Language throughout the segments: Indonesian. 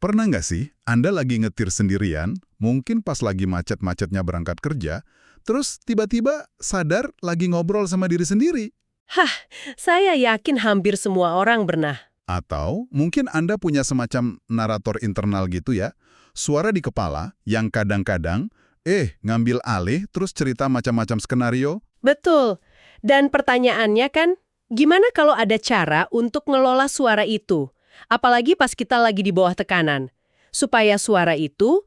Pernah nggak sih Anda lagi ngetir sendirian, mungkin pas lagi macet-macetnya berangkat kerja, terus tiba-tiba sadar lagi ngobrol sama diri sendiri? Hah, saya yakin hampir semua orang pernah. Atau mungkin Anda punya semacam narator internal gitu ya, suara di kepala yang kadang-kadang, ngambil alih terus cerita macam-macam skenario? Betul. Dan pertanyaannya kan, gimana kalau ada cara untuk ngelola suara itu? Apalagi pas kita lagi di bawah tekanan. Supaya suara itu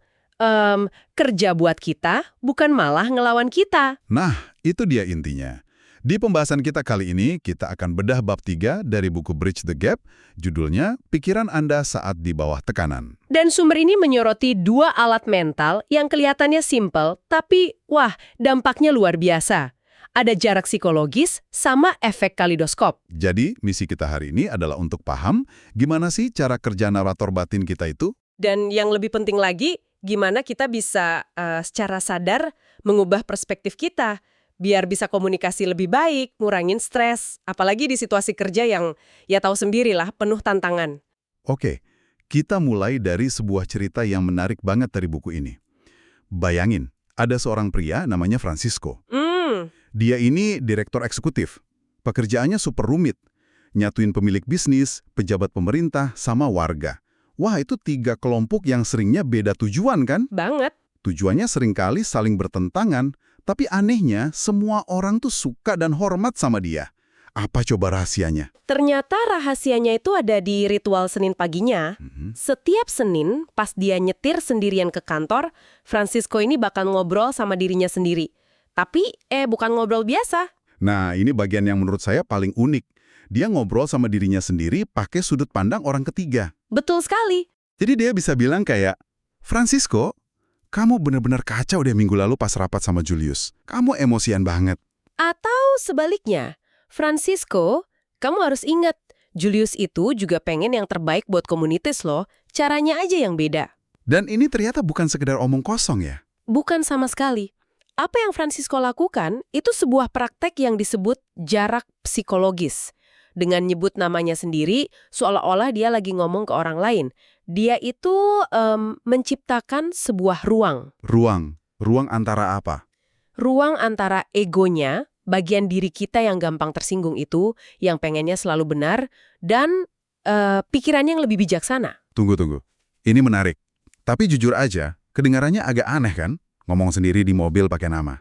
kerja buat kita, bukan malah ngelawan kita. Nah, itu dia intinya. Di pembahasan kita kali ini, kita akan bedah bab 3 dari buku Bridge the Gap, judulnya Pikiran Anda Saat di Bawah Tekanan. Dan sumber ini menyoroti dua alat mental yang kelihatannya simpel, tapi wah, dampaknya luar biasa. Ada jarak psikologis sama efek kalidoskop. Jadi, misi kita hari ini adalah untuk paham gimana sih cara kerja narator batin kita itu? Dan yang lebih penting lagi, gimana kita bisa secara sadar mengubah perspektif kita, biar bisa komunikasi lebih baik, ngurangin stres, apalagi di situasi kerja yang ya tahu sendirilah penuh tantangan. Oke, kita mulai dari sebuah cerita yang menarik banget dari buku ini. Bayangin, ada seorang pria namanya Francisco. Dia ini direktur eksekutif. Pekerjaannya super rumit. Nyatuin pemilik bisnis, pejabat pemerintah, sama warga. Wah, itu 3 kelompok yang seringnya beda tujuan kan? Banget. Tujuannya seringkali saling bertentangan, tapi anehnya semua orang tuh suka dan hormat sama dia. Apa coba rahasianya? Ternyata rahasianya itu ada di ritual Senin paginya. Setiap Senin, pas dia nyetir sendirian ke kantor, Francisco ini bakal ngobrol sama dirinya sendiri. Tapi, bukan ngobrol biasa. Nah, ini bagian yang menurut saya paling unik. Dia ngobrol sama dirinya sendiri pakai sudut pandang orang ketiga. Betul sekali. Jadi dia bisa bilang kayak, Francisco, kamu bener-bener kacau deh minggu lalu pas rapat sama Julius. Kamu emosian banget. Atau sebaliknya, Francisco, kamu harus ingat, Julius itu juga pengen yang terbaik buat komunitas loh, caranya aja yang beda. Dan ini ternyata bukan sekedar omong kosong ya. Bukan sama sekali. Apa yang Francisco lakukan, itu sebuah praktek yang disebut jarak psikologis. Dengan nyebut namanya sendiri, seolah-olah dia lagi ngomong ke orang lain. Dia itu menciptakan sebuah ruang. Ruang antara apa? Ruang antara egonya, bagian diri kita yang gampang tersinggung itu, yang pengennya selalu benar, dan pikirannya yang lebih bijaksana. Tunggu. Ini menarik. Tapi jujur aja, kedengarannya agak aneh kan? Ngomong sendiri di mobil pakai nama.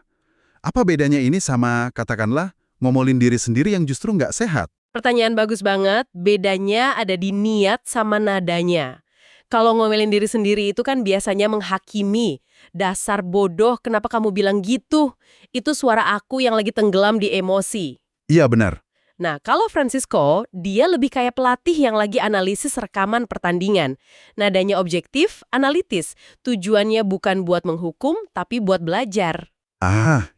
Apa bedanya ini sama, katakanlah, ngomongin diri sendiri yang justru nggak sehat? Pertanyaan bagus banget, bedanya ada di niat sama nadanya. Kalau ngomelin diri sendiri itu kan biasanya menghakimi. Dasar bodoh, kenapa kamu bilang gitu? Itu suara aku yang lagi tenggelam di emosi. Iya benar. Nah, kalau Francisco, dia lebih kayak pelatih yang lagi analisis rekaman pertandingan. Nadanya objektif, analitis. Tujuannya bukan buat menghukum, tapi buat belajar.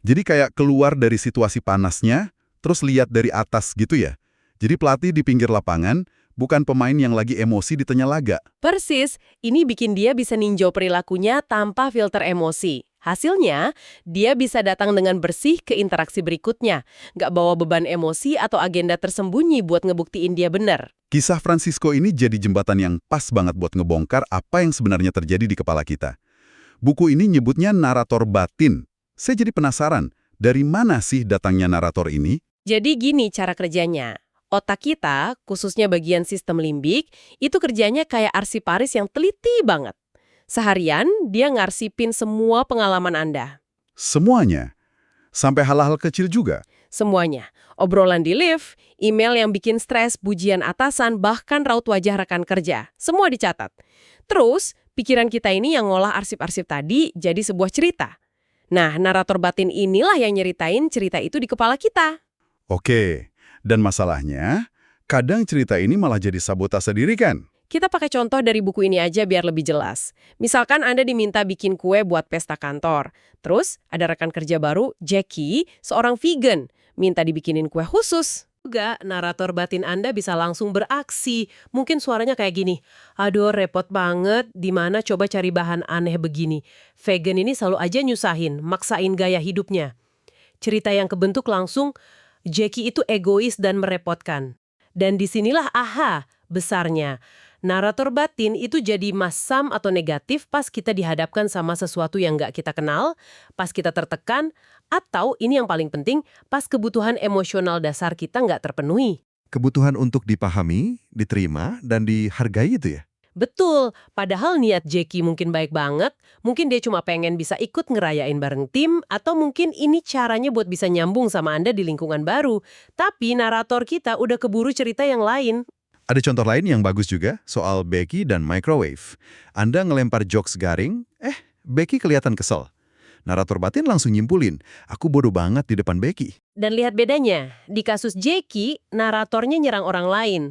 Jadi kayak keluar dari situasi panasnya, terus lihat dari atas gitu ya? Jadi pelatih di pinggir lapangan, bukan pemain yang lagi emosi di tengah laga. Persis, ini bikin dia bisa ninjau perilakunya tanpa filter emosi. Hasilnya, dia bisa datang dengan bersih ke interaksi berikutnya. Nggak bawa beban emosi atau agenda tersembunyi buat ngebuktiin dia benar. Kisah Francisco ini jadi jembatan yang pas banget buat ngebongkar apa yang sebenarnya terjadi di kepala kita. Buku ini nyebutnya narator batin. Saya jadi penasaran, dari mana sih datangnya narator ini? Jadi gini cara kerjanya. Otak kita, khususnya bagian sistem limbik, itu kerjanya kayak arsiparis yang teliti banget. Seharian, dia ngarsipin semua pengalaman Anda. Semuanya. Sampai hal-hal kecil juga. Semuanya. Obrolan di lift, email yang bikin stres, pujian atasan, bahkan raut wajah rekan kerja. Semua dicatat. Terus, pikiran kita ini yang ngolah arsip-arsip tadi jadi sebuah cerita. Nah, narator batin inilah yang nyeritain cerita itu di kepala kita. Oke. Dan masalahnya, kadang cerita ini malah jadi sabotase diri kan? Kita pakai contoh dari buku ini aja biar lebih jelas. Misalkan Anda diminta bikin kue buat pesta kantor. Terus, ada rekan kerja baru, Jackie, seorang vegan, minta dibikinin kue khusus. Juga, narator batin Anda bisa langsung beraksi. Mungkin suaranya kayak gini, aduh repot banget, dimana coba cari bahan aneh begini. Vegan ini selalu aja nyusahin, maksain gaya hidupnya. Cerita yang kebentuk langsung, Jackie itu egois dan merepotkan. Dan disinilah besarnya. Narator batin itu jadi masam atau negatif pas kita dihadapkan sama sesuatu yang nggak kita kenal, pas kita tertekan, atau ini yang paling penting, pas kebutuhan emosional dasar kita nggak terpenuhi. Kebutuhan untuk dipahami, diterima, dan dihargai itu ya? Betul, padahal niat Jackie mungkin baik banget, mungkin dia cuma pengen bisa ikut ngerayain bareng tim, atau mungkin ini caranya buat bisa nyambung sama Anda di lingkungan baru. Tapi narator kita udah keburu cerita yang lain. Ada contoh lain yang bagus juga, soal Becky dan microwave. Anda ngelempar jokes garing, Becky kelihatan kesel. Narator batin langsung nyimpulin, aku bodoh banget di depan Becky. Dan lihat bedanya, di kasus Jackie, naratornya nyerang orang lain.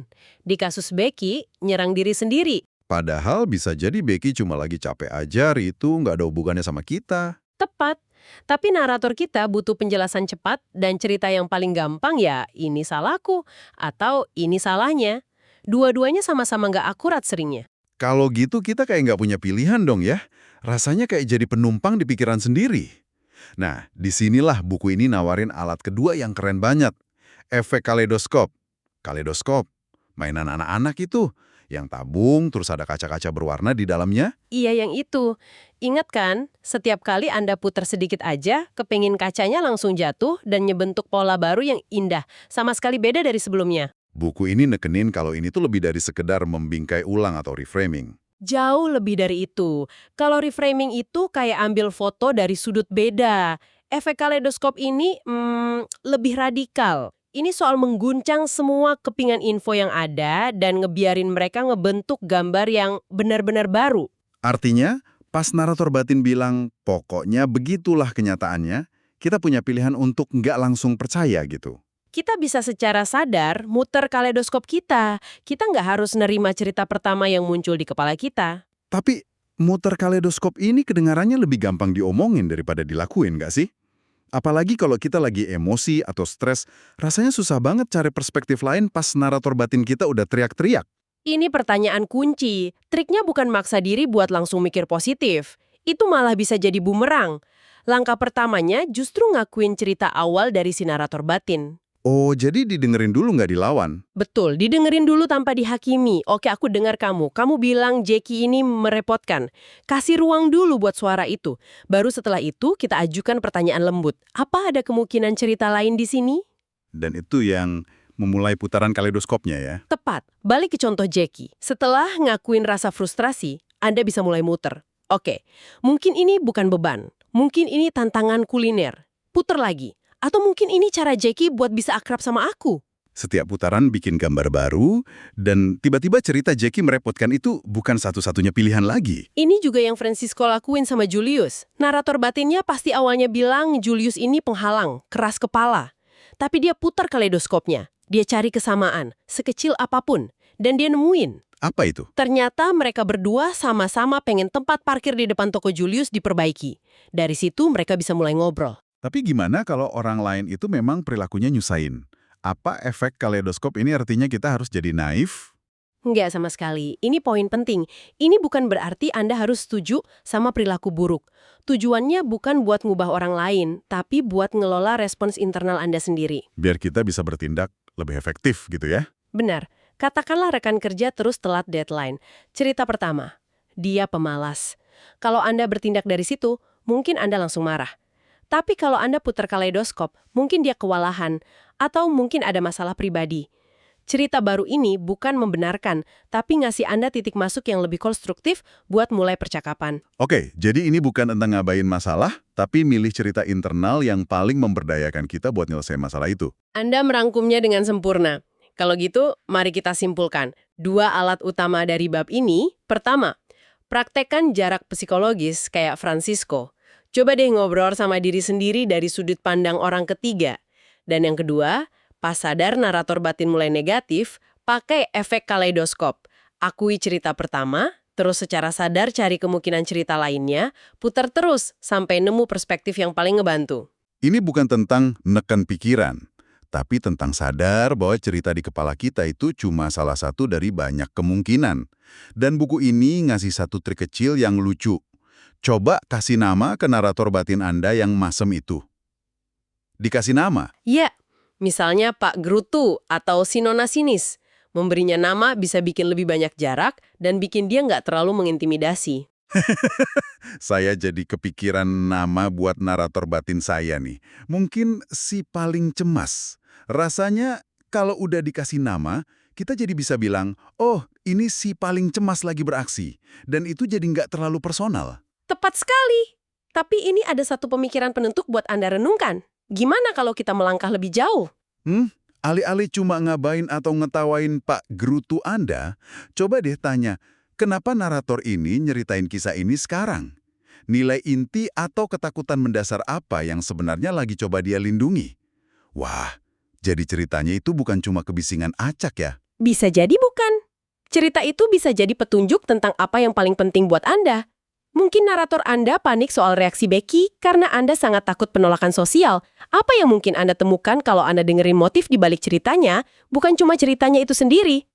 Di kasus Becky, nyerang diri sendiri. Padahal bisa jadi Becky cuma lagi capek aja, itu nggak ada hubungannya sama kita. Tepat. Tapi narator kita butuh penjelasan cepat dan cerita yang paling gampang ya ini salahku atau ini salahnya. Dua-duanya sama-sama nggak akurat seringnya. Kalau gitu kita kayak nggak punya pilihan dong ya. Rasanya kayak jadi penumpang di pikiran sendiri. Nah, disinilah buku ini nawarin alat kedua yang keren banget. Efek kaleidoskop. Kaleidoskop, mainan anak-anak itu. Yang tabung, terus ada kaca-kaca berwarna di dalamnya. Iya yang itu. Ingat kan, setiap kali Anda putar sedikit aja, kepingin kacanya langsung jatuh dan nyebentuk pola baru yang indah. Sama sekali beda dari sebelumnya. Buku ini nekenin kalau ini tuh lebih dari sekedar membingkai ulang atau reframing. Jauh lebih dari itu. Kalau reframing itu kayak ambil foto dari sudut beda. Efek kaleidoskop ini lebih radikal. Ini soal mengguncang semua kepingan info yang ada dan ngebiarin mereka ngebentuk gambar yang benar-benar baru. Artinya, pas narator batin bilang, pokoknya begitulah kenyataannya, kita punya pilihan untuk nggak langsung percaya gitu. Kita bisa secara sadar muter kaleidoskop kita. Kita nggak harus nerima cerita pertama yang muncul di kepala kita. Tapi, muter kaleidoskop ini kedengarannya lebih gampang diomongin daripada dilakuin nggak sih? Apalagi kalau kita lagi emosi atau stres, rasanya susah banget cari perspektif lain pas narator batin kita udah teriak-teriak. Ini pertanyaan kunci. Triknya bukan maksa diri buat langsung mikir positif. Itu malah bisa jadi bumerang. Langkah pertamanya justru ngakuin cerita awal dari si narator batin. Oh, jadi didengerin dulu nggak dilawan? Betul, didengerin dulu tanpa dihakimi. Oke, aku dengar kamu. Kamu bilang Jackie ini merepotkan. Kasih ruang dulu buat suara itu. Baru setelah itu kita ajukan pertanyaan lembut. Apa ada kemungkinan cerita lain di sini? Dan itu yang memulai putaran kaleidoskopnya ya. Tepat. Balik ke contoh Jackie. Setelah ngakuin rasa frustrasi, Anda bisa mulai muter. Oke, mungkin ini bukan beban. Mungkin ini tantangan kuliner. Puter lagi. Atau mungkin ini cara Jackie buat bisa akrab sama aku. Setiap putaran bikin gambar baru, dan tiba-tiba cerita Jackie merepotkan itu bukan satu-satunya pilihan lagi. Ini juga yang Francisco lakuin sama Julius. Narator batinnya pasti awalnya bilang Julius ini penghalang, keras kepala. Tapi dia putar kaleidoskopnya. Dia cari kesamaan, sekecil apapun. Dan dia nemuin. Apa itu? Ternyata mereka berdua sama-sama pengen tempat parkir di depan toko Julius diperbaiki. Dari situ mereka bisa mulai ngobrol. Tapi gimana kalau orang lain itu memang perilakunya nyusahin? Apa efek kaleidoskop ini artinya kita harus jadi naif? Nggak sama sekali. Ini poin penting. Ini bukan berarti Anda harus setuju sama perilaku buruk. Tujuannya bukan buat ngubah orang lain, tapi buat ngelola respons internal Anda sendiri. Biar kita bisa bertindak lebih efektif gitu ya? Benar. Katakanlah rekan kerja terus telat deadline. Cerita pertama, dia pemalas. Kalau Anda bertindak dari situ, mungkin Anda langsung marah. Tapi kalau Anda putar kaleidoskop, mungkin dia kewalahan, atau mungkin ada masalah pribadi. Cerita baru ini bukan membenarkan, tapi ngasih Anda titik masuk yang lebih konstruktif buat mulai percakapan. Oke, jadi ini bukan tentang ngabain masalah, tapi milih cerita internal yang paling memberdayakan kita buat nyelesain masalah itu. Anda merangkumnya dengan sempurna. Kalau gitu, mari kita simpulkan. 2 alat utama dari bab ini, pertama, praktekkan jarak psikologis kayak Francisco. Coba deh ngobrol sama diri sendiri dari sudut pandang orang ketiga. Dan yang kedua, pas sadar narator batin mulai negatif, pakai efek kaleidoskop. Akui cerita pertama, terus secara sadar cari kemungkinan cerita lainnya, putar terus sampai nemu perspektif yang paling ngebantu. Ini bukan tentang neken pikiran, tapi tentang sadar bahwa cerita di kepala kita itu cuma salah satu dari banyak kemungkinan. Dan buku ini ngasih satu trik kecil yang lucu. Coba kasih nama ke narator batin Anda yang masem itu. Dikasih nama. Ya, misalnya Pak Gerutu atau si Nona Sinis. Memberinya nama bisa bikin lebih banyak jarak dan bikin dia nggak terlalu mengintimidasi. Saya jadi kepikiran nama buat narator batin saya nih. Mungkin si paling cemas. Rasanya kalau udah dikasih nama, kita jadi bisa bilang, oh ini si paling cemas lagi beraksi. Dan itu jadi nggak terlalu personal. Tepat sekali. Tapi ini ada satu pemikiran penentuk buat Anda renungkan. Gimana kalau kita melangkah lebih jauh? Alih-alih cuma ngabain atau ngetawain Pak Gerutu Anda, coba deh tanya, kenapa narator ini nyeritain kisah ini sekarang? Nilai inti atau ketakutan mendasar apa yang sebenarnya lagi coba dia lindungi? Wah, jadi ceritanya itu bukan cuma kebisingan acak ya? Bisa jadi bukan. Cerita itu bisa jadi petunjuk tentang apa yang paling penting buat Anda. Mungkin narator Anda panik soal reaksi Becky karena Anda sangat takut penolakan sosial. Apa yang mungkin Anda temukan kalau Anda dengerin motif di balik ceritanya, bukan cuma ceritanya itu sendiri,